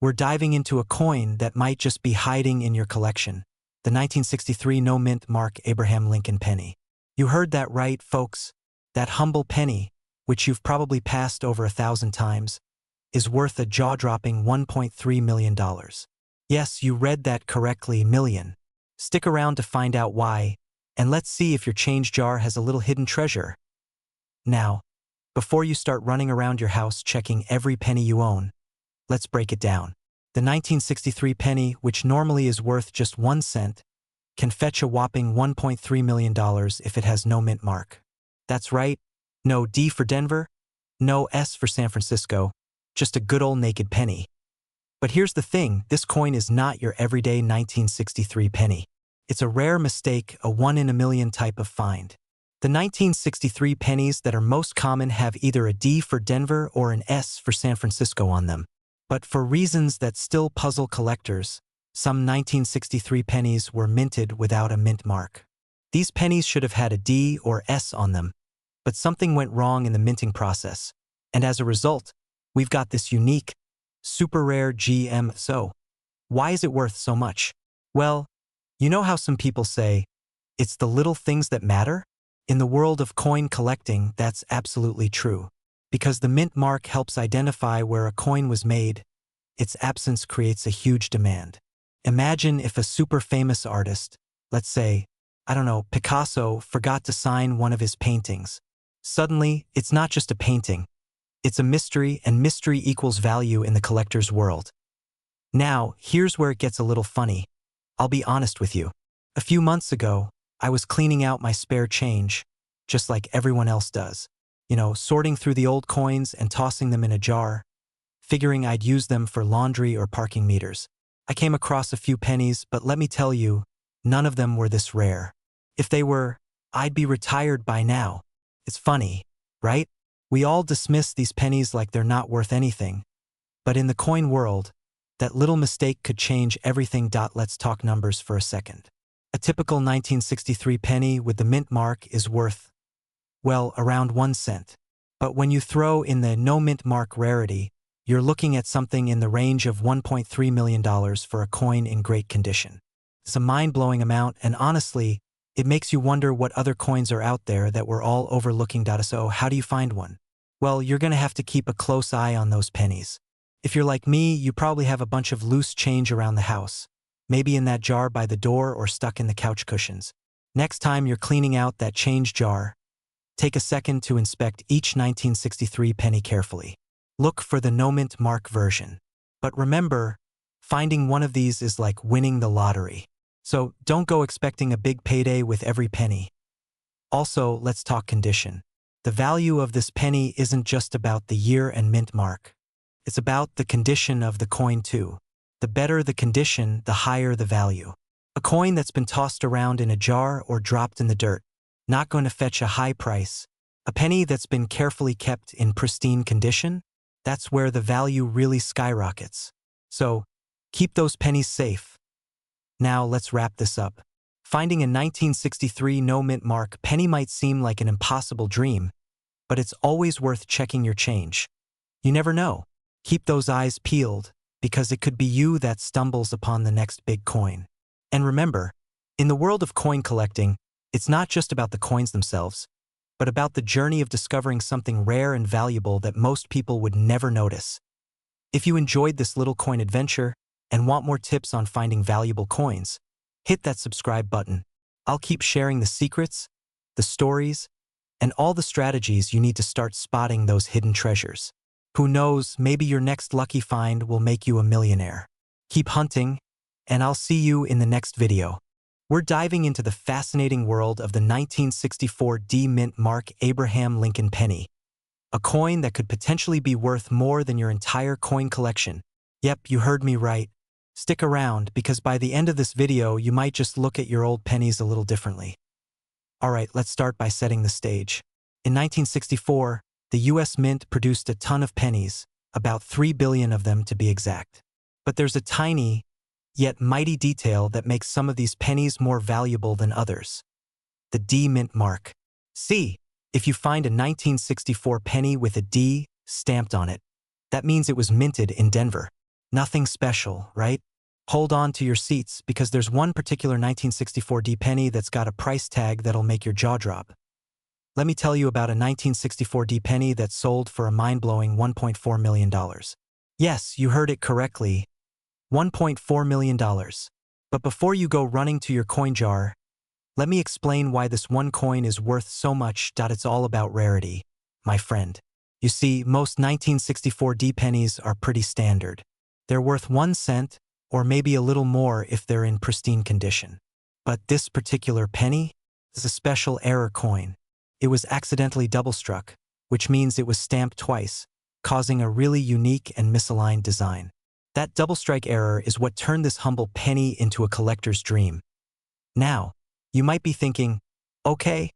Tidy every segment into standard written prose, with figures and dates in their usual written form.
We're diving into a coin that might just be hiding in your collection, the 1963 no-mint mark Abraham Lincoln penny. You heard that right, folks. That humble penny, which you've probably passed over 1,000 times, is worth a jaw-dropping $1.3 million. Yes, you read that correctly, million. Stick around to find out why, and let's see if your change jar has a little hidden treasure. Now, before you start running around your house checking every penny you own, let's break it down. The 1963 penny, which normally is worth just 1 cent, can fetch a whopping $1.3 million if it has no mint mark. That's right, no D for Denver, no S for San Francisco, just a good old naked penny. But here's the thing, this coin is not your everyday 1963 penny. It's a rare mistake, a 1 in a million type of find. The 1963 pennies that are most common have either a D for Denver or an S for San Francisco on them. But for reasons that still puzzle collectors, some 1963 pennies were minted without a mint mark. These pennies should have had a D or S on them, but something went wrong in the minting process, and as a result, we've got this unique, super rare gem. So, why is it worth so much? Well, you know how some people say, it's the little things that matter? In the world of coin collecting, that's absolutely true. Because the mint mark helps identify where a coin was made, its absence creates a huge demand. Imagine if a super famous artist, let's say, I don't know, Picasso, forgot to sign one of his paintings. Suddenly, it's not just a painting. It's a mystery, and mystery equals value in the collector's world. Now, here's where it gets a little funny. I'll be honest with you. A few months ago, I was cleaning out my spare change, just like everyone else does. You know, sorting through the old coins and tossing them in a jar, figuring I'd use them for laundry or parking meters. I came across a few pennies, but let me tell you, none of them were this rare. If they were, I'd be retired by now. It's funny, right? We all dismiss these pennies like they're not worth anything. But in the coin world, that little mistake could change everything. Let's talk numbers for a second. A typical 1963 penny with the mint mark is worth, well, around 1 cent. But when you throw in the no mint mark rarity, you're looking at something in the range of $1.3 million for a coin in great condition. It's a mind-blowing amount, and honestly, it makes you wonder what other coins are out there that we're all overlooking. So how do you find one? Well, you're going to have to keep a close eye on those pennies. If you're like me, you probably have a bunch of loose change around the house, maybe in that jar by the door or stuck in the couch cushions. Next time you're cleaning out that change jar, take a second to inspect each 1963 penny carefully. Look for the no mint mark version. But remember, finding one of these is like winning the lottery. So don't go expecting a big payday with every penny. Also, let's talk condition. The value of this penny isn't just about the year and mint mark. It's about the condition of the coin too. The better the condition, the higher the value. A coin that's been tossed around in a jar or dropped in the dirt, not going to fetch a high price. A penny that's been carefully kept in pristine condition, that's where the value really skyrockets. So, keep those pennies safe. Now let's wrap this up. Finding a 1963 no mint mark penny might seem like an impossible dream, but it's always worth checking your change. You never know. Keep those eyes peeled, because it could be you that stumbles upon the next big coin. And remember, in the world of coin collecting, it's not just about the coins themselves, but about the journey of discovering something rare and valuable that most people would never notice. If you enjoyed this little coin adventure and want more tips on finding valuable coins, hit that subscribe button. I'll keep sharing the secrets, the stories, and all the strategies you need to start spotting those hidden treasures. Who knows, maybe your next lucky find will make you a millionaire. Keep hunting, and I'll see you in the next video. We're diving into the fascinating world of the 1964 D mint mark Abraham Lincoln penny, a coin that could potentially be worth more than your entire coin collection. Yep, you heard me right. Stick around, because by the end of this video, you might just look at your old pennies a little differently. Alright, let's start by setting the stage. In 1964, the US Mint produced a ton of pennies, about 3 billion of them to be exact. But there's a tiny, yet mighty detail that makes some of these pennies more valuable than others. The D mint mark. See, if you find a 1964 penny with a D stamped on it, that means it was minted in Denver. Nothing special, right? Hold on to your seats because there's one particular 1964 D penny that's got a price tag that'll make your jaw drop. Let me tell you about a 1964 D penny that sold for a mind-blowing $1.4 million. Yes, you heard it correctly, $1.4 million. But before you go running to your coin jar, let me explain why this one coin is worth so much. It's all about rarity, my friend. You see, most 1964 D pennies are pretty standard. They're worth 1 cent, or maybe a little more if they're in pristine condition. But this particular penny is a special error coin. It was accidentally double-struck, which means it was stamped twice, causing a really unique and misaligned design. That double-strike error is what turned this humble penny into a collector's dream. Now, you might be thinking, okay,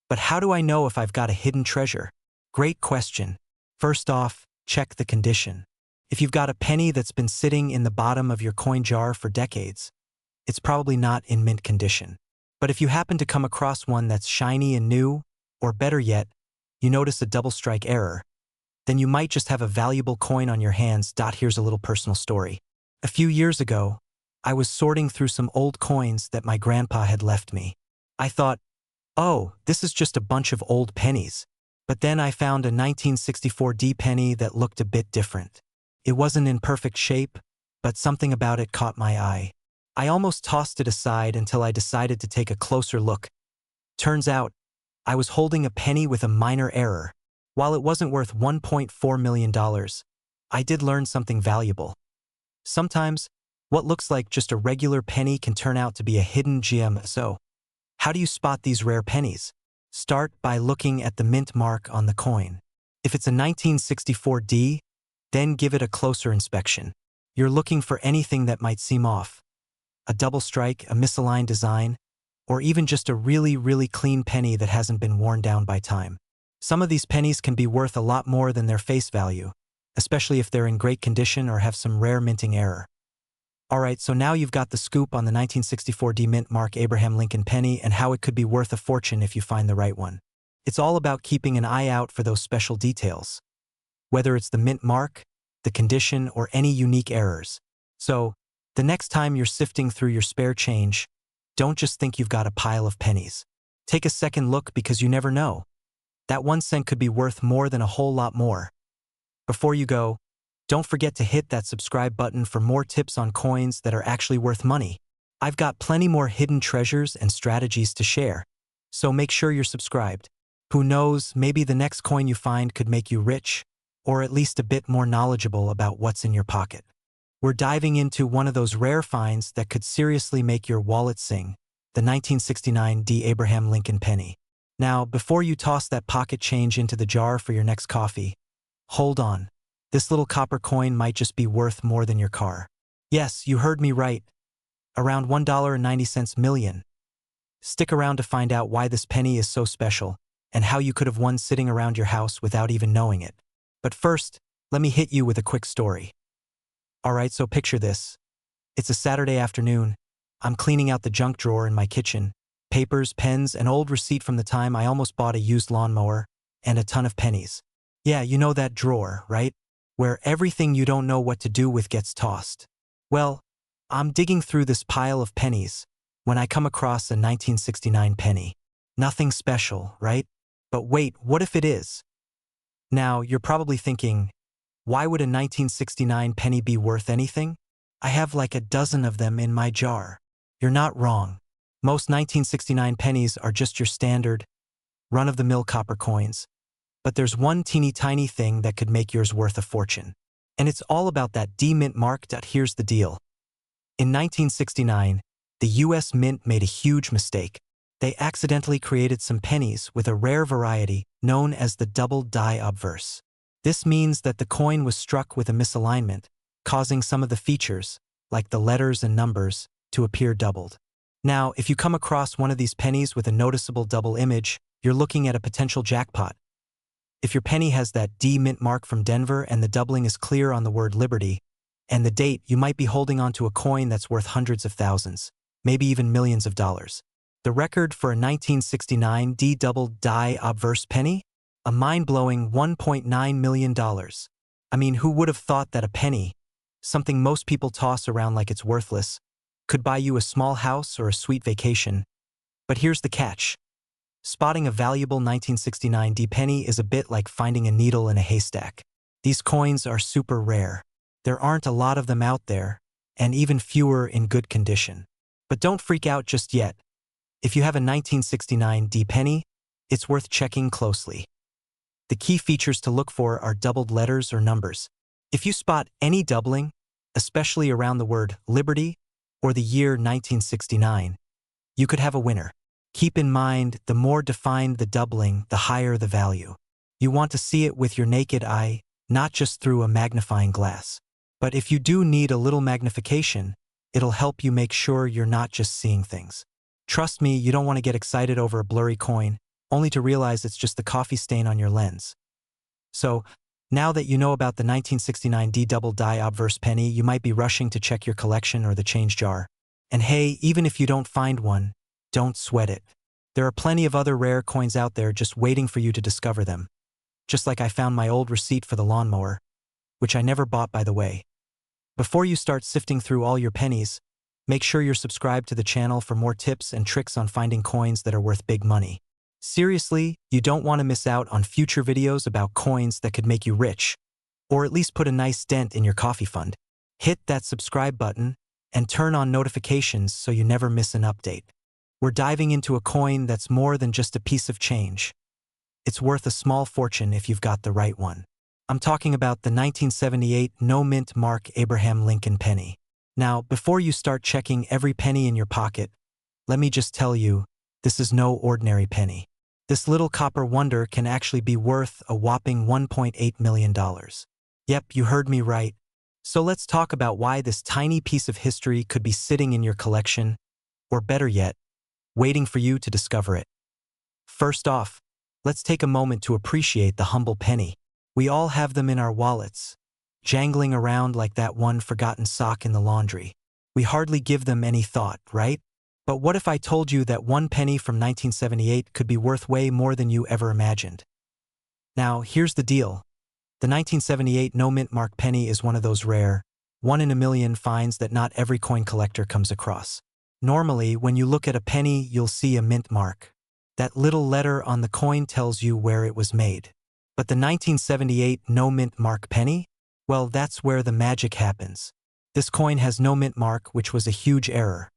but how do I know if I've got a hidden treasure? Great question. First off, check the condition. If you've got a penny that's been sitting in the bottom of your coin jar for decades, it's probably not in mint condition. But if you happen to come across one that's shiny and new, or better yet, you notice a double-strike error, then you might just have a valuable coin on your hands. Here's a little personal story. A few years ago, I was sorting through some old coins that my grandpa had left me. I thought, oh, this is just a bunch of old pennies. But then I found a 1964 D penny that looked a bit different. It wasn't in perfect shape, but something about it caught my eye. I almost tossed it aside until I decided to take a closer look. Turns out, I was holding a penny with a minor error. While it wasn't worth $1.4 million, I did learn something valuable. Sometimes, what looks like just a regular penny can turn out to be a hidden gem. So, how do you spot these rare pennies? Start by looking at the mint mark on the coin. If it's a 1964 D, then give it a closer inspection. You're looking for anything that might seem off. A double strike, a misaligned design, or even just a really clean penny that hasn't been worn down by time. Some of these pennies can be worth a lot more than their face value, especially if they're in great condition or have some rare minting error. Alright, so now you've got the scoop on the 1964 D mint mark Abraham Lincoln penny and how it could be worth a fortune if you find the right one. It's all about keeping an eye out for those special details. Whether it's the mint mark, the condition, or any unique errors. So, the next time you're sifting through your spare change, don't just think you've got a pile of pennies. Take a second look because you never know. That 1 cent could be worth more than a whole lot more. Before you go, don't forget to hit that subscribe button for more tips on coins that are actually worth money. I've got plenty more hidden treasures and strategies to share, so make sure you're subscribed. Who knows, maybe the next coin you find could make you rich, or at least a bit more knowledgeable about what's in your pocket. We're diving into one of those rare finds that could seriously make your wallet sing, the 1969 D. Abraham Lincoln penny. Now, before you toss that pocket change into the jar for your next coffee, hold on. This little copper coin might just be worth more than your car. Yes, you heard me right. Around $1.90 million. Stick around to find out why this penny is so special, and how you could have one sitting around your house without even knowing it. But first, let me hit you with a quick story. Alright, so picture this. It's a Saturday afternoon. I'm cleaning out the junk drawer in my kitchen. Papers, pens, an old receipt from the time I almost bought a used lawnmower, and a ton of pennies. Yeah, you know that drawer, right? Where everything you don't know what to do with gets tossed. Well, I'm digging through this pile of pennies when I come across a 1969 penny. Nothing special, right? But wait, what if it is? Now, you're probably thinking, why would a 1969 penny be worth anything? I have like a dozen of them in my jar. You're not wrong. Most 1969 pennies are just your standard, run-of-the-mill copper coins. But there's one teeny tiny thing that could make yours worth a fortune. And it's all about that D mint mark. Here's the deal. In 1969, the US Mint made a huge mistake. They accidentally created some pennies with a rare variety known as the double die obverse. This means that the coin was struck with a misalignment, causing some of the features, like the letters and numbers, to appear doubled. Now, if you come across one of these pennies with a noticeable double image, you're looking at a potential jackpot. If your penny has that D mint mark from Denver and the doubling is clear on the word Liberty, and the date, you might be holding onto a coin that's worth hundreds of thousands, maybe even millions of dollars. The record for a 1969 D double die obverse penny? A mind-blowing $1.9 million. I mean, who would have thought that a penny, something most people toss around like it's worthless, could buy you a small house or a sweet vacation. But here's the catch. Spotting a valuable 1969 D penny is a bit like finding a needle in a haystack. These coins are super rare. There aren't a lot of them out there, and even fewer in good condition. But don't freak out just yet. If you have a 1969 D penny, it's worth checking closely. The key features to look for are doubled letters or numbers. If you spot any doubling, especially around the word Liberty or the year 1969, you could have a winner. Keep in mind, the more defined the doubling, the higher the value. You want to see it with your naked eye, not just through a magnifying glass. But if you do need a little magnification, it'll help you make sure you're not just seeing things. Trust me, you don't want to get excited over a blurry coin, only to realize it's just the coffee stain on your lens. So, now that you know about the 1969 D double die obverse penny, you might be rushing to check your collection or the change jar. And hey, even if you don't find one, don't sweat it. There are plenty of other rare coins out there just waiting for you to discover them. Just like I found my old receipt for the lawnmower, which I never bought, by the way. Before you start sifting through all your pennies, make sure you're subscribed to the channel for more tips and tricks on finding coins that are worth big money. Seriously, you don't want to miss out on future videos about coins that could make you rich, or at least put a nice dent in your coffee fund. Hit that subscribe button and turn on notifications so you never miss an update. We're diving into a coin that's more than just a piece of change. It's worth a small fortune if you've got the right one. I'm talking about the 1978 no-mint mark Abraham Lincoln penny. Now, before you start checking every penny in your pocket, let me just tell you, this is no ordinary penny. This little copper wonder can actually be worth a whopping $1.8 million. Yep, you heard me right. So let's talk about why this tiny piece of history could be sitting in your collection, or better yet, waiting for you to discover it. First off, let's take a moment to appreciate the humble penny. We all have them in our wallets, jangling around like that one forgotten sock in the laundry. We hardly give them any thought, right? But what if I told you that one penny from 1978 could be worth way more than you ever imagined? Now, here's the deal. The 1978 no-mint mark penny is one of those rare, one-in-a-million finds that not every coin collector comes across. Normally, when you look at a penny, you'll see a mint mark. That little letter on the coin tells you where it was made. But the 1978 no-mint mark penny? Well, that's where the magic happens. This coin has no mint mark, which was a huge error.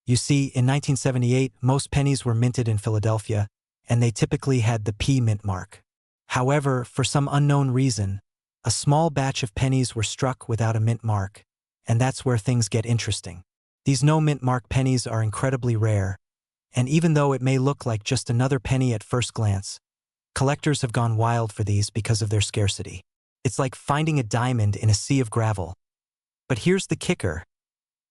You see, in 1978, most pennies were minted in Philadelphia, and they typically had the P mint mark. However, for some unknown reason, a small batch of pennies were struck without a mint mark, and that's where things get interesting. These no-mint mark pennies are incredibly rare, and even though it may look like just another penny at first glance, collectors have gone wild for these because of their scarcity. It's like finding a diamond in a sea of gravel. But here's the kicker.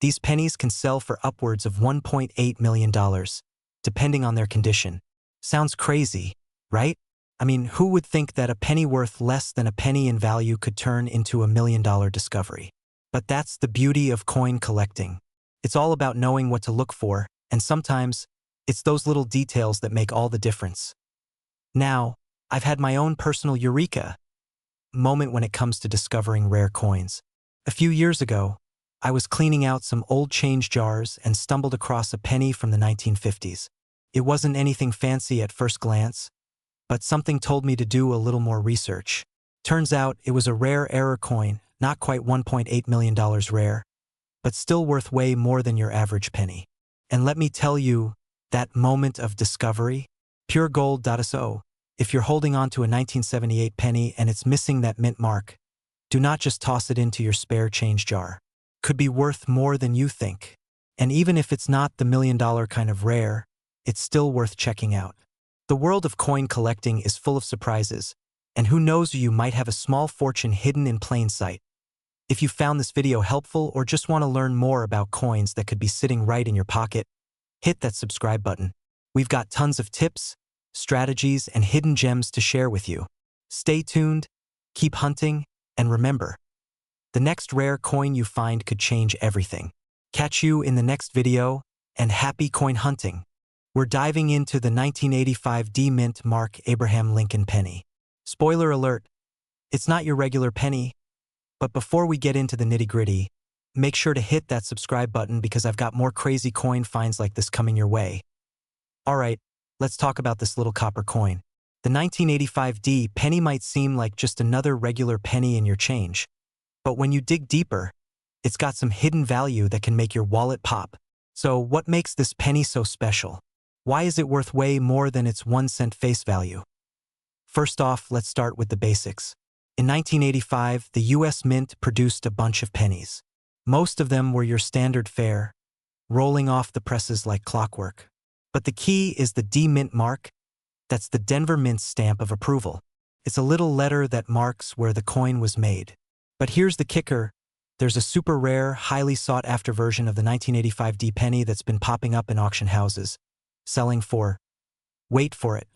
These pennies can sell for upwards of $1.8 million, depending on their condition. Sounds crazy, right? I mean, who would think that a penny worth less than a penny in value could turn into $1 million discovery? But that's the beauty of coin collecting. It's all about knowing what to look for, and sometimes, it's those little details that make all the difference. Now, I've had my own personal eureka moment when it comes to discovering rare coins. A few years ago, I was cleaning out some old change jars and stumbled across a penny from the 1950s. It wasn't anything fancy at first glance, but something told me to do a little more research. Turns out it was a rare error coin, not quite $1.8 million rare, but still worth way more than your average penny. And let me tell you, that moment of discovery, pure gold. So, if you're holding on to a 1978 penny and it's missing that mint mark, do not just toss it into your spare change jar. Could be worth more than you think. And even if it's not the $1 million kind of rare, it's still worth checking out. The world of coin collecting is full of surprises, and who knows, you might have a small fortune hidden in plain sight. If you found this video helpful or just want to learn more about coins that could be sitting right in your pocket, hit that subscribe button. We've got tons of tips, strategies, and hidden gems to share with you. Stay tuned, keep hunting, and remember, the next rare coin you find could change everything. Catch you in the next video, and happy coin hunting. We're diving into the 1985 D mint mark Abraham Lincoln penny. Spoiler alert, it's not your regular penny. But before we get into the nitty-gritty, make sure to hit that subscribe button because I've got more crazy coin finds like this coming your way. Alright, let's talk about this little copper coin. The 1985 penny might seem like just another regular penny in your change. But when you dig deeper, it's got some hidden value that can make your wallet pop. So what makes this penny so special? Why is it worth way more than its 1 cent face value? First off, let's start with the basics. In 1985, the US Mint produced a bunch of pennies. Most of them were your standard fare, rolling off the presses like clockwork. But the key is the D Mint mark. That's the Denver Mint's stamp of approval. It's a little letter that marks where the coin was made. But here's the kicker. There's a super rare, highly sought-after version of the 1985 D penny that's been popping up in auction houses, selling for, wait for it,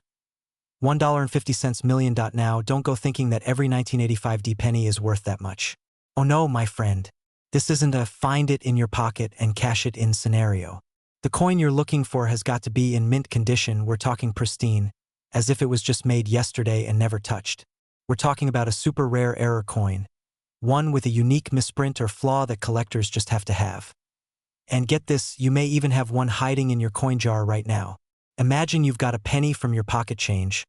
$1.50 million. Now, don't go thinking that every 1985 D penny is worth that much. Oh no, my friend. This isn't a find it in your pocket and cash it in scenario. The coin you're looking for has got to be in mint condition. We're talking pristine, as if it was just made yesterday and never touched. We're talking about a super rare error coin, one with a unique misprint or flaw that collectors just have to have. And get this, you may even have one hiding in your coin jar right now. Imagine you've got a penny from your pocket change,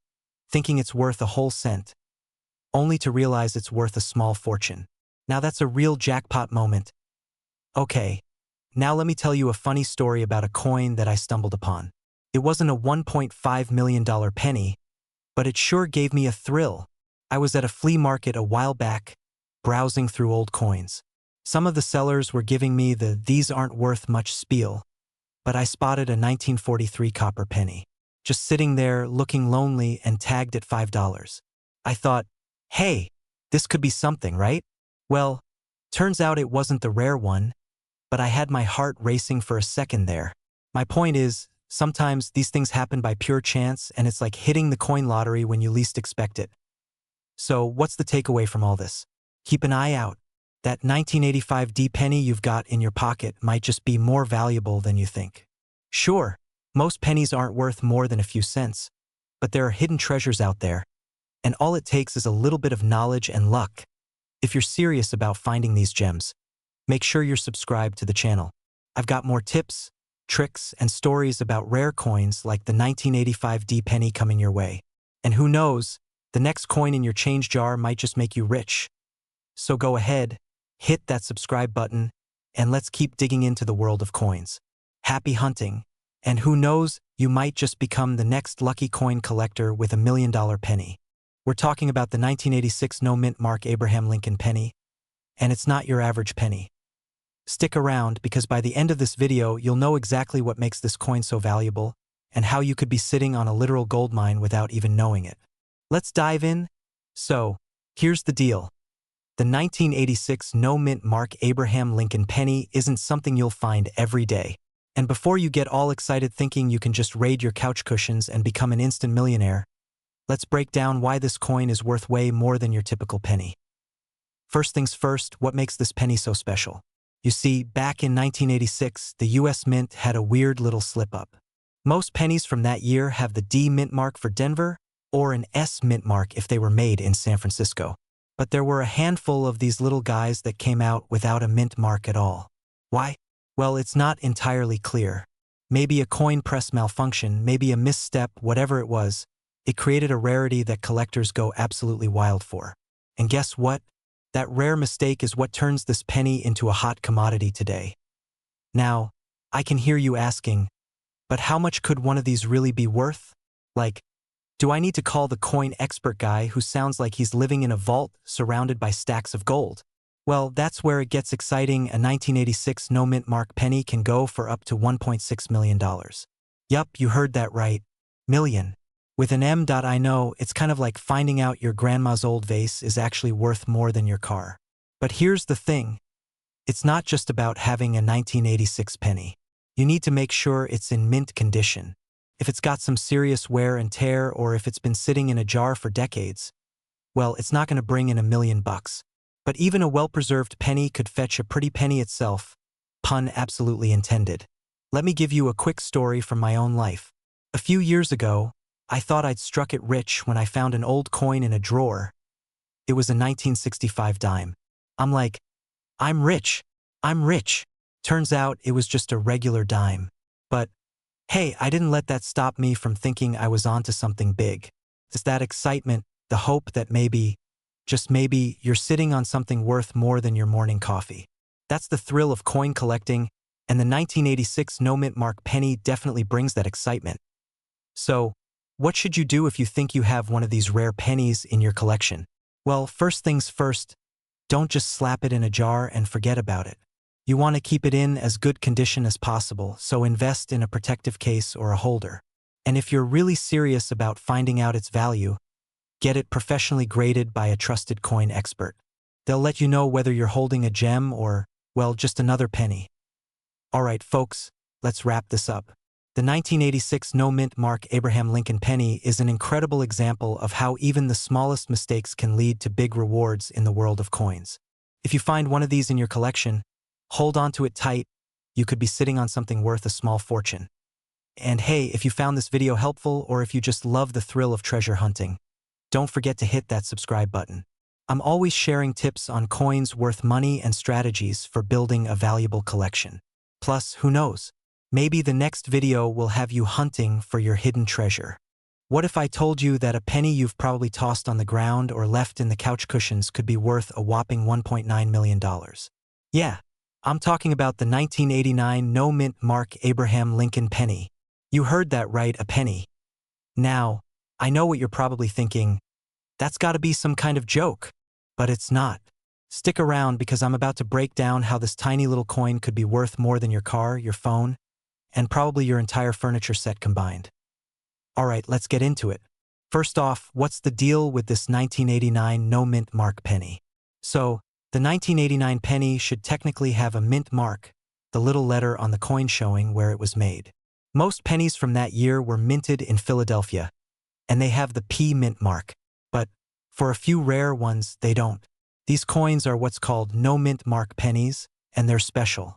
thinking it's worth a whole cent, only to realize it's worth a small fortune. Now that's a real jackpot moment. Okay, now let me tell you a funny story about a coin that I stumbled upon. It wasn't a $1.5 million penny, but it sure gave me a thrill. I was at a flea market a while back, browsing through old coins. Some of the sellers were giving me the "these aren't worth much" spiel, but I spotted a 1943 copper penny, just sitting there looking lonely and tagged at $5. I thought, hey, this could be something, right? Well, turns out it wasn't the rare one, but I had my heart racing for a second there. My point is, sometimes these things happen by pure chance and it's like hitting the coin lottery when you least expect it. So what's the takeaway from all this? Keep an eye out. That 1985 D penny you've got in your pocket might just be more valuable than you think. Sure, most pennies aren't worth more than a few cents, but there are hidden treasures out there, and all it takes is a little bit of knowledge and luck. If you're serious about finding these gems, make sure you're subscribed to the channel. I've got more tips, tricks, and stories about rare coins like the 1985 D penny coming your way. And who knows, the next coin in your change jar might just make you rich. So go ahead, hit that subscribe button, and let's keep digging into the world of coins. Happy hunting, and who knows, you might just become the next lucky coin collector with a $1 million penny. We're talking about the 1986 no mint mark Abraham Lincoln penny, and it's not your average penny. Stick around because by the end of this video you'll know exactly what makes this coin so valuable and how you could be sitting on a literal gold mine without even knowing it. Let's dive in. So, here's the deal. The 1986 no mint mark Abraham Lincoln penny isn't something you'll find every day. And before you get all excited thinking you can just raid your couch cushions and become an instant millionaire, let's break down why this coin is worth way more than your typical penny. First things first, what makes this penny so special? You see, back in 1986, the US Mint had a weird little slip-up. Most pennies from that year have the D mint mark for Denver or an S mint mark if they were made in San Francisco. But there were a handful of these little guys that came out without a mint mark at all. Why? Well, it's not entirely clear. Maybe a coin press malfunction, maybe a misstep, whatever it was, it created a rarity that collectors go absolutely wild for. And guess what? That rare mistake is what turns this penny into a hot commodity today. Now, I can hear you asking, but how much could one of these really be worth? Like, do I need to call the coin expert guy who sounds like he's living in a vault surrounded by stacks of gold? Well, that's where it gets exciting. A 1986 no mint mark penny can go for up to $1.6 million. Yup, you heard that right. Million. With an M. I know, it's kind of like finding out your grandma's old vase is actually worth more than your car. But here's the thing. It's not just about having a 1986 penny. You need to make sure it's in mint condition. If it's got some serious wear and tear or if it's been sitting in a jar for decades, well, it's not going to bring in $1 million. But even a well-preserved penny could fetch a pretty penny itself. Pun absolutely intended. Let me give you a quick story from my own life. A few years ago, I thought I'd struck it rich when I found an old coin in a drawer. It was a 1965 dime. I'm like, I'm rich. I'm rich. Turns out it was just a regular dime. But hey, I didn't let that stop me from thinking I was onto something big. It's that excitement, the hope that maybe, just maybe, you're sitting on something worth more than your morning coffee. That's the thrill of coin collecting, and the 1986 no-mint mark penny definitely brings that excitement. So, what should you do if you think you have one of these rare pennies in your collection? Well, first things first, don't just slap it in a jar and forget about it. You want to keep it in as good condition as possible, so invest in a protective case or a holder. And if you're really serious about finding out its value, get it professionally graded by a trusted coin expert. They'll let you know whether you're holding a gem or, well, just another penny. Alright folks, let's wrap this up. The 1986 no-mint mark Abraham Lincoln penny is an incredible example of how even the smallest mistakes can lead to big rewards in the world of coins. If you find one of these in your collection, hold on to it tight. You could be sitting on something worth a small fortune. And hey, if you found this video helpful or if you just love the thrill of treasure hunting, don't forget to hit that subscribe button. I'm always sharing tips on coins worth money and strategies for building a valuable collection. Plus, who knows? Maybe the next video will have you hunting for your hidden treasure. What if I told you that a penny you've probably tossed on the ground or left in the couch cushions could be worth a whopping $1.9 million? Yeah, I'm talking about the 1989 no-mint mark Abraham Lincoln penny. You heard that right, a penny. Now, I know what you're probably thinking. That's gotta be some kind of joke. But it's not. Stick around because I'm about to break down how this tiny little coin could be worth more than your car, your phone, and probably your entire furniture set combined. Alright, let's get into it. First off, what's the deal with this 1989 no-mint mark penny? So, the 1989 penny should technically have a mint mark, the little letter on the coin showing where it was made. Most pennies from that year were minted in Philadelphia, and they have the P mint mark. But for a few rare ones, they don't. These coins are what's called no-mint mark pennies, and they're special.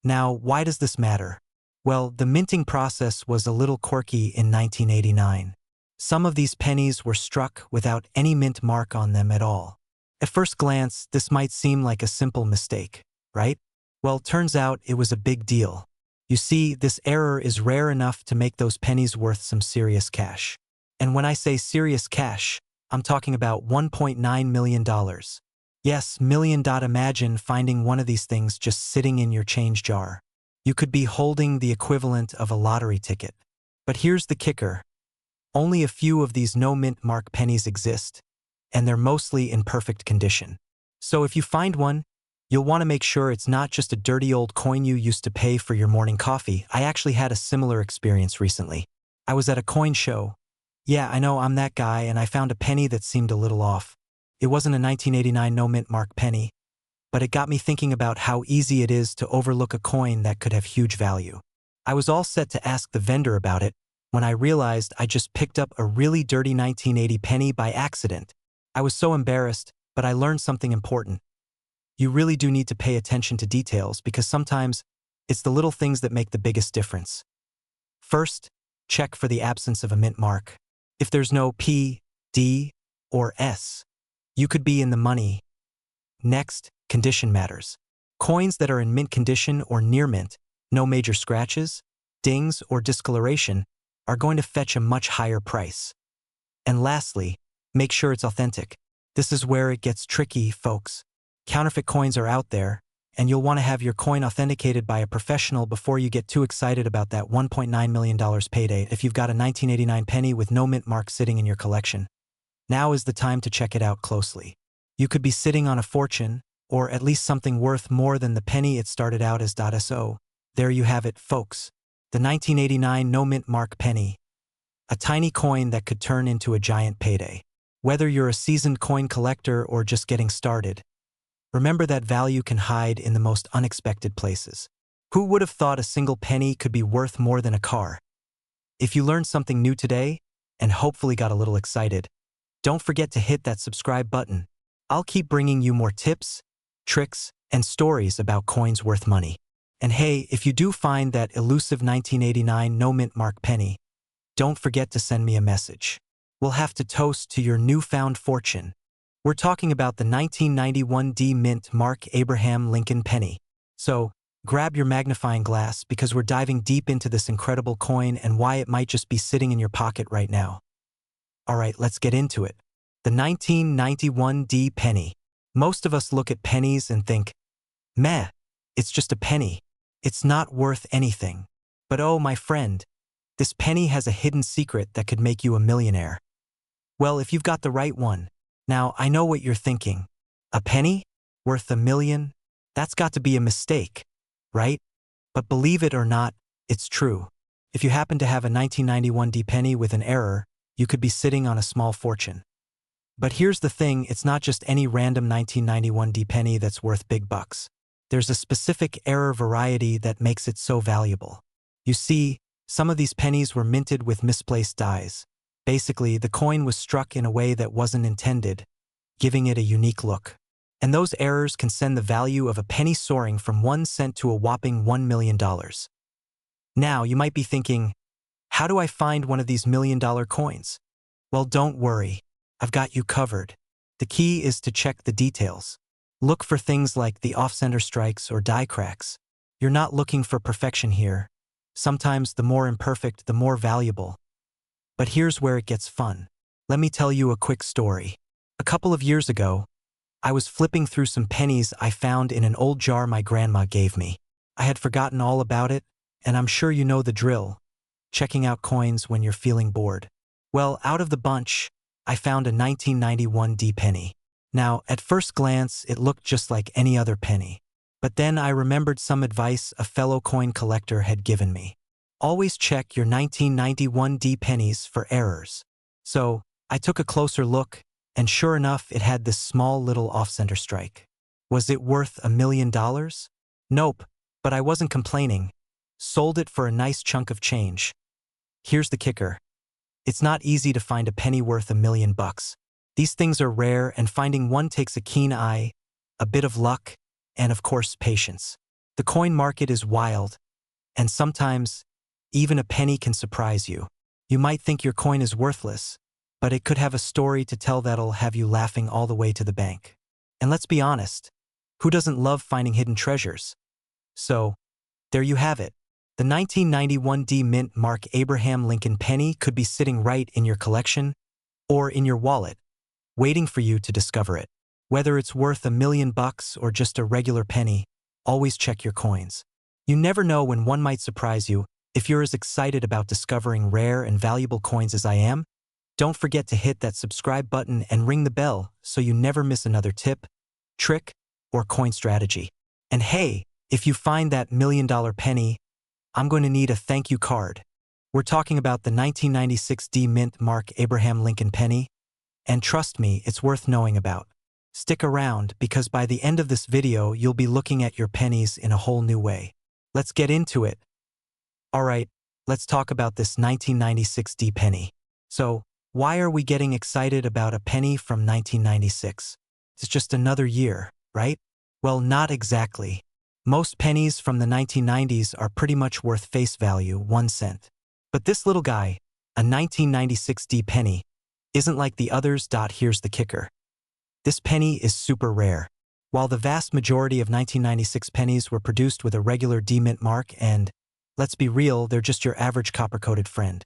Now, why does this matter? Well, the minting process was a little quirky in 1989. Some of these pennies were struck without any mint mark on them at all. At first glance, this might seem like a simple mistake, right? Well, turns out it was a big deal. You see, this error is rare enough to make those pennies worth some serious cash. And when I say serious cash, I'm talking about $1.9 million. Yes, million. Imagine finding one of these things just sitting in your change jar. You could be holding the equivalent of a lottery ticket. But here's the kicker. Only a few of these no-mint mark pennies exist, and they're mostly in perfect condition. So if you find one, you'll want to make sure it's not just a dirty old coin you used to pay for your morning coffee. I actually had a similar experience recently. I was at a coin show. Yeah, I know, I'm that guy, and I found a penny that seemed a little off. It wasn't a 1989 no-mint mark penny, but it got me thinking about how easy it is to overlook a coin that could have huge value. I was all set to ask the vendor about it when I realized I just picked up a really dirty 1980 penny by accident. I was so embarrassed, but I learned something important. You really do need to pay attention to details because sometimes it's the little things that make the biggest difference. First, check for the absence of a mint mark. If there's no P, D, or S, you could be in the money. Next, condition matters. Coins that are in mint condition or near mint, no major scratches, dings, or discoloration, are going to fetch a much higher price. And lastly, make sure it's authentic. This is where it gets tricky, folks. Counterfeit coins are out there, and you'll want to have your coin authenticated by a professional before you get too excited about that $1.9 million payday. If you've got a 1989 penny with no mint mark sitting in your collection, now is the time to check it out closely. You could be sitting on a fortune, or at least something worth more than the penny it started out as. So, there you have it, folks. The 1989 no-mint mark penny. A tiny coin that could turn into a giant payday. Whether you're a seasoned coin collector or just getting started, remember that value can hide in the most unexpected places. Who would have thought a single penny could be worth more than a car? If you learned something new today, and hopefully got a little excited, don't forget to hit that subscribe button. I'll keep bringing you more tips, tricks, and stories about coins worth money. And hey, if you do find that elusive 1989 no-mint mark penny, don't forget to send me a message. We'll have to toast to your newfound fortune. We're talking about the 1991 D Mint Mark Abraham Lincoln penny. So, grab your magnifying glass because we're diving deep into this incredible coin and why it might just be sitting in your pocket right now. Alright, let's get into it. The 1991 D penny. Most of us look at pennies and think, meh, it's just a penny. It's not worth anything. But oh, my friend, this penny has a hidden secret that could make you a millionaire. Well, if you've got the right one. Now, I know what you're thinking. A penny? Worth $1 million? That's got to be a mistake, right? But believe it or not, it's true. If you happen to have a 1991 D penny with an error, you could be sitting on a small fortune. But here's the thing, it's not just any random 1991 D penny that's worth big bucks. There's a specific error variety that makes it so valuable. You see, some of these pennies were minted with misplaced dies. Basically, the coin was struck in a way that wasn't intended, giving it a unique look. And those errors can send the value of a penny soaring from 1 cent to a whopping $1 million. Now, you might be thinking, how do I find one of these $1 million coins? Well, don't worry. I've got you covered. The key is to check the details. Look for things like the off-center strikes or die cracks. You're not looking for perfection here. Sometimes the more imperfect, the more valuable. But here's where it gets fun. Let me tell you a quick story. A couple of years ago, I was flipping through some pennies I found in an old jar my grandma gave me. I had forgotten all about it, and I'm sure you know the drill. Checking out coins when you're feeling bored. Well, out of the bunch, I found a 1991 D penny. Now, at first glance, it looked just like any other penny. But then I remembered some advice a fellow coin collector had given me. Always check your 1991 D pennies for errors. So, I took a closer look, and sure enough, it had this small little off-center strike. Was it worth $1 million? Nope, but I wasn't complaining. Sold it for a nice chunk of change. Here's the kicker. It's not easy to find a penny worth $1 million. These things are rare, and finding one takes a keen eye, a bit of luck, and of course, patience. The coin market is wild, and sometimes, even a penny can surprise you. You might think your coin is worthless, but it could have a story to tell that'll have you laughing all the way to the bank. And let's be honest, who doesn't love finding hidden treasures? So, there you have it. The 1991 D Mint Mark Abraham Lincoln penny could be sitting right in your collection or in your wallet, waiting for you to discover it. Whether it's worth $1 million or just a regular penny, always check your coins. You never know when one might surprise you. If you're as excited about discovering rare and valuable coins as I am, don't forget to hit that subscribe button and ring the bell so you never miss another tip, trick, or coin strategy. And hey, if you find that $1 million penny, I'm going to need a thank you card. We're talking about the 1996 D Mint Mark Abraham Lincoln penny, and trust me, it's worth knowing about. Stick around because by the end of this video, you'll be looking at your pennies in a whole new way. Let's get into it. Alright, let's talk about this 1996 D penny. So, why are we getting excited about a penny from 1996? It's just another year, right? Well, not exactly. Most pennies from the 1990s are pretty much worth face value, 1 cent. But this little guy, a 1996 D penny, isn't like the others. Here's the kicker. This penny is super rare. While the vast majority of 1996 pennies were produced with a regular D Mint mark and, let's be real, they're just your average copper-coated friend.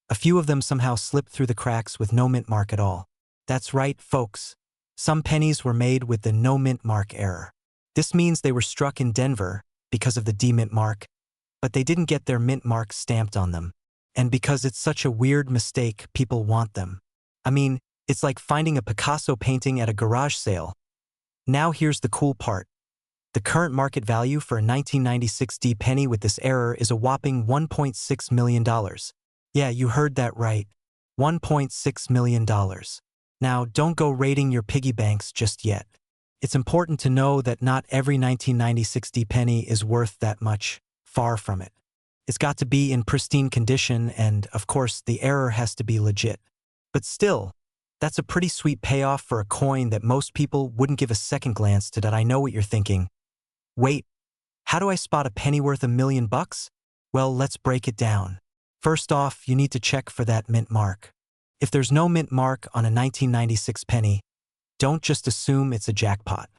A few of them somehow slipped through the cracks with no mint mark at all. That's right, folks. Some pennies were made with the no mint mark error. This means they were struck in Denver because of the D Mint mark, but they didn't get their mint mark stamped on them. And because it's such a weird mistake, people want them. I mean, it's like finding a Picasso painting at a garage sale. Now here's the cool part. The current market value for a 1996 D penny with this error is a whopping $1.6 million. Yeah, you heard that right. $1.6 million. Now, don't go raiding your piggy banks just yet. It's important to know that not every 1996 D penny is worth that much. Far from it. It's got to be in pristine condition and, of course, the error has to be legit. But still, that's a pretty sweet payoff for a coin that most people wouldn't give a second glance to. I know what you're thinking. Wait, how do I spot a penny worth $1 million? Well, let's break it down. First off, you need to check for that mint mark. If there's no mint mark on a 1996 penny, Don't just assume it's a jackpot.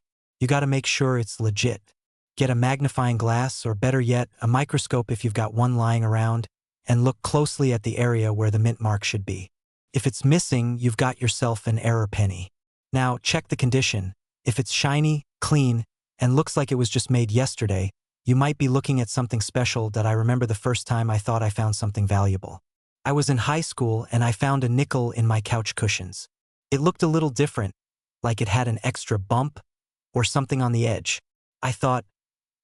You gotta make sure it's legit. Get a magnifying glass, or better yet, a microscope if you've got one lying around, and look closely at the area where the mint mark should be. If it's missing, you've got yourself an error penny. Now, check the condition. If it's shiny, clean, and looks like it was just made yesterday, you might be looking at something special. That I remember the first time I thought I found something valuable. I was in high school and I found a nickel in my couch cushions. It looked a little different, like it had an extra bump or something on the edge. I thought,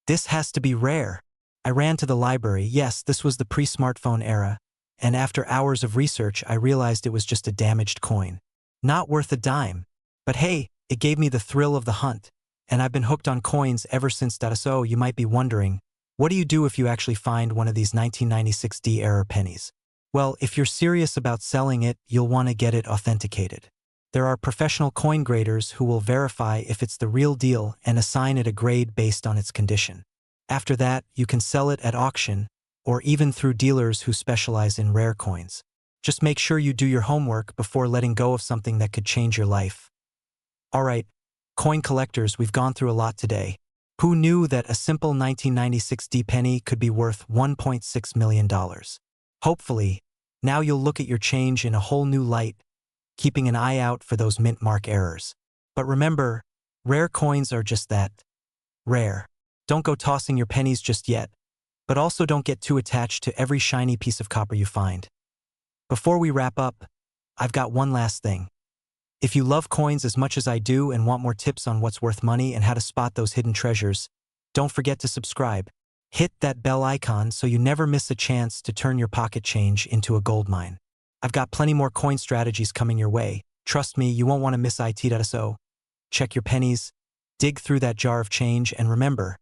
this has to be rare. I ran to the library. Yes, this was the pre-smartphone era, and after hours of research, I realized it was just a damaged coin. Not worth a dime. But hey, it gave me the thrill of the hunt, and I've been hooked on coins ever since. So you might be wondering, what do you do if you actually find one of these 1996 D error pennies? Well, if you're serious about selling it, you'll want to get it authenticated. There are professional coin graders who will verify if it's the real deal and assign it a grade based on its condition. After that, you can sell it at auction, or even through dealers who specialize in rare coins. Just make sure you do your homework before letting go of something that could change your life. Alright, coin collectors, we've gone through a lot today. Who knew that a simple 1996 D penny could be worth $1.6 million? Hopefully, now you'll look at your change in a whole new light, keeping an eye out for those mint mark errors. But remember, rare coins are just that. Rare. Don't go tossing your pennies just yet, but also don't get too attached to every shiny piece of copper you find. Before we wrap up, I've got one last thing. If you love coins as much as I do and want more tips on what's worth money and how to spot those hidden treasures, don't forget to subscribe. Hit that bell icon so you never miss a chance to turn your pocket change into a gold mine. I've got plenty more coin strategies coming your way. Trust me, you won't want to miss it. Check your pennies, dig through that jar of change, and remember,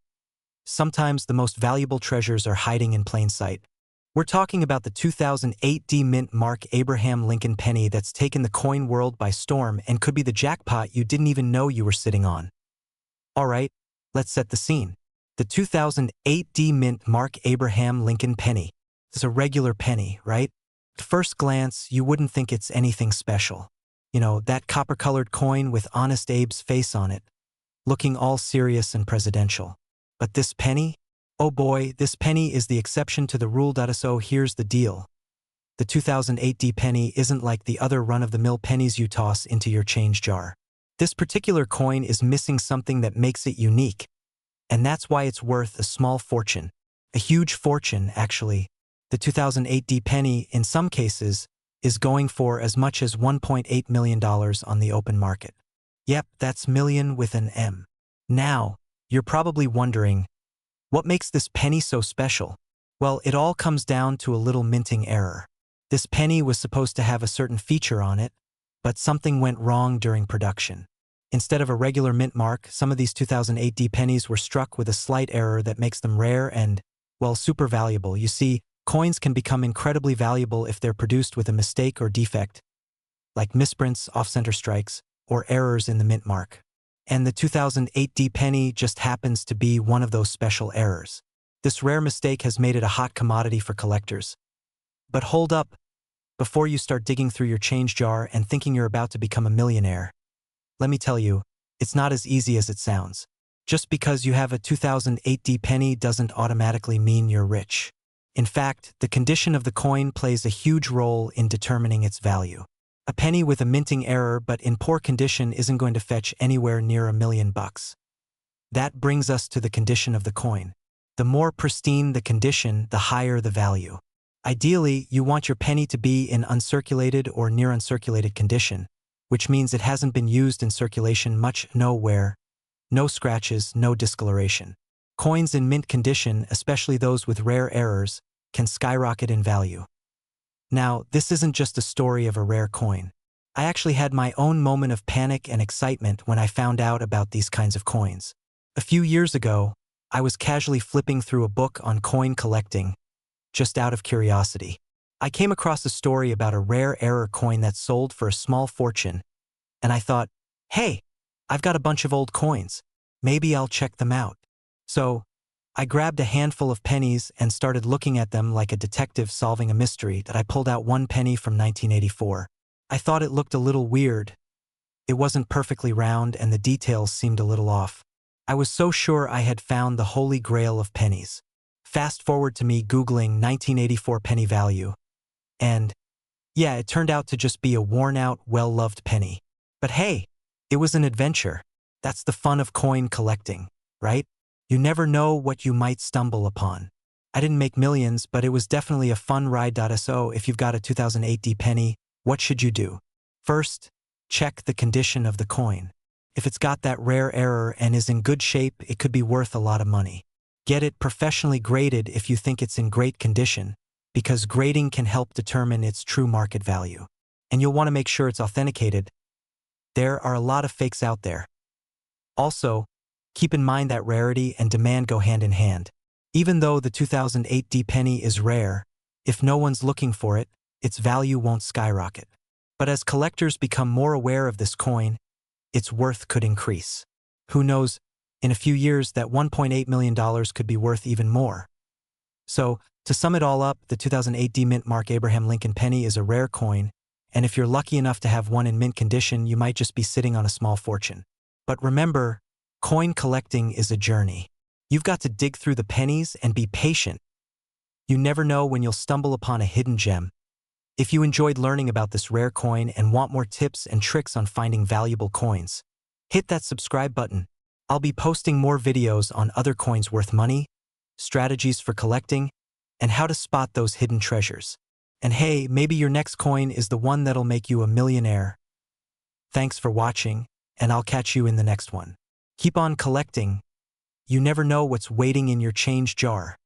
sometimes the most valuable treasures are hiding in plain sight. We're talking about the 2008 D Mint Mark Abraham Lincoln penny that's taken the coin world by storm and could be the jackpot you didn't even know you were sitting on. Alright, let's set the scene. The 2008 D Mint Mark Abraham Lincoln penny. It's a regular penny, right? At first glance, you wouldn't think it's anything special. You know, that copper-colored coin with Honest Abe's face on it, looking all serious and presidential. But this penny? Oh boy, this penny is the exception to the rule. So here's the deal. The 2008 D penny isn't like the other run-of-the-mill pennies you toss into your change jar. This particular coin is missing something that makes it unique, and that's why it's worth a small fortune. A huge fortune, actually. The 2008 D penny, in some cases, is going for as much as $1.8 million on the open market. Yep, that's million with an M. Now, you're probably wondering, what makes this penny so special? Well, it all comes down to a little minting error. This penny was supposed to have a certain feature on it, but something went wrong during production. Instead of a regular mint mark, some of these 2008 D pennies were struck with a slight error that makes them rare and, well, super valuable. You see, coins can become incredibly valuable if they're produced with a mistake or defect, like misprints, off-center strikes, or errors in the mint mark. And the 2008 D penny just happens to be one of those special errors. This rare mistake has made it a hot commodity for collectors. But hold up, before you start digging through your change jar and thinking you're about to become a millionaire, let me tell you, it's not as easy as it sounds. Just because you have a 2008 D penny doesn't automatically mean you're rich. In fact, the condition of the coin plays a huge role in determining its value. A penny with a minting error but in poor condition isn't going to fetch anywhere near $1 million. That brings us to the condition of the coin. The more pristine the condition, the higher the value. Ideally, you want your penny to be in uncirculated or near uncirculated condition, which means it hasn't been used in circulation much, no wear, no scratches, no discoloration. Coins in mint condition, especially those with rare errors, can skyrocket in value. Now, this isn't just a story of a rare coin. I actually had my own moment of panic and excitement when I found out about these kinds of coins. A few years ago, I was casually flipping through a book on coin collecting, just out of curiosity. I came across a story about a rare error coin that sold for a small fortune, and I thought, hey, I've got a bunch of old coins. Maybe I'll check them out. So, I grabbed a handful of pennies and started looking at them like a detective solving a mystery. That I pulled out one penny from 1984. I thought it looked a little weird. It wasn't perfectly round and the details seemed a little off. I was so sure I had found the holy grail of pennies. Fast forward to me Googling 1984 penny value. And yeah, it turned out to just be a worn-out, well-loved penny. But hey, it was an adventure. That's the fun of coin collecting, right? You never know what you might stumble upon. I didn't make millions, but it was definitely a fun ride. So if you've got a 2008 D penny, what should you do? First, check the condition of the coin. If it's got that rare error and is in good shape, it could be worth a lot of money. Get it professionally graded if you think it's in great condition, because grading can help determine its true market value. And you'll want to make sure it's authenticated. There are a lot of fakes out there. Also, keep in mind that rarity and demand go hand in hand. Even though the 2008 D penny is rare, if no one's looking for it, its value won't skyrocket. But as collectors become more aware of this coin, its worth could increase. Who knows, in a few years that $1.8 million could be worth even more. So, to sum it all up, the 2008 D Mint Mark Abraham Lincoln penny is a rare coin, and if you're lucky enough to have one in mint condition, you might just be sitting on a small fortune. But remember, coin collecting is a journey. You've got to dig through the pennies and be patient. You never know when you'll stumble upon a hidden gem. If you enjoyed learning about this rare coin and want more tips and tricks on finding valuable coins, hit that subscribe button. I'll be posting more videos on other coins worth money, strategies for collecting, and how to spot those hidden treasures. And hey, maybe your next coin is the one that'll make you a millionaire. Thanks for watching, and I'll catch you in the next one. Keep on collecting. You never know what's waiting in your change jar.